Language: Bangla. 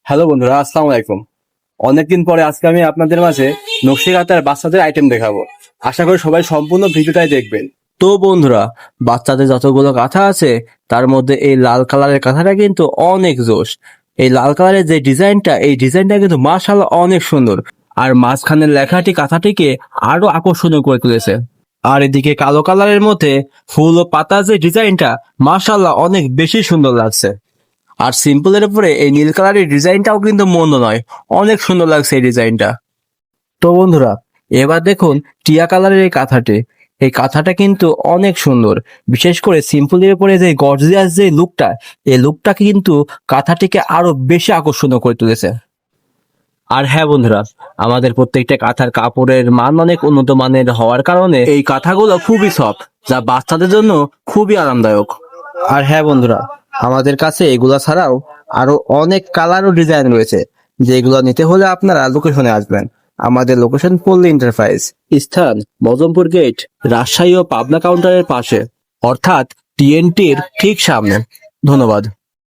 হ্যালো বন্ধুরা, আসসালামু আলাইকুম। অনেকদিন পরে আজকে আমি আপনাদের মাঝে নকশি কাঁথার বাচ্চাদের আইটেম দেখাবো। আশা করি সবাই সম্পূর্ণ ভিডিওটাই দেখবেন। তো বন্ধুরা, বাচ্চাদের যতগুলো কাঁথা আছে তার মধ্যে এই লাল কালারের কাঁথাটা কিন্তু অনেক জোশ। এই লাল কালারের যে ডিজাইনটা, এই ডিজাইনটা কিন্তু মাশাআল্লাহ অনেক সুন্দর। আর মাঝখানের লেখাটি কাঁথাটিকে আরো আকর্ষণীয় করে তুলেছে। আর এদিকে কালো কালারের মধ্যে ফুল ও পাতা যে ডিজাইনটা, মাশাআল্লাহ অনেক বেশি সুন্দর লাগছে। আর সিম্পলের উপরে এই নীল কালারের ডিজাইনটাও কিন্তু মন্দ নয়, অনেক সুন্দর লাগছে এই ডিজাইনটা। তো বন্ধুরা, এবার দেখুন টিয়া কালারের এই কাঁথাটি। এই কাঁথাটা কিন্তু অনেক সুন্দর, বিশেষ করে সিম্পলের উপরে যে গর্জিয়াস যে লুকটা, এই লুকটা কিন্তু কাঁথাটিকে আরো বেশি আকর্ষণীয় করে তুলেছে। আর হ্যাঁ বন্ধুরা, আমাদের প্রত্যেকটা কাঁথার কাপড়ের মান অনেক উন্নত মানের হওয়ার কারণে এই কাঁথাগুলো খুবই সফট, যা বাচ্চাদের জন্য খুবই আরামদায়ক। আর হ্যাঁ বন্ধুরা, আমাদের কাছে এগুলা ছাড়াও আরো অনেক কালার ও ডিজাইন রয়েছে, যেগুলো নিতে হলে আপনারা লোকেশনে আসবেন। আমাদের লোকেশন পল্লী এন্টারপ্রাইজ, স্থান মজমপুর গেট, রাজশাহী ও পাবনা কাউন্টারের পাশে, অর্থাৎ টিএনটির ঠিক সামনে। ধন্যবাদ।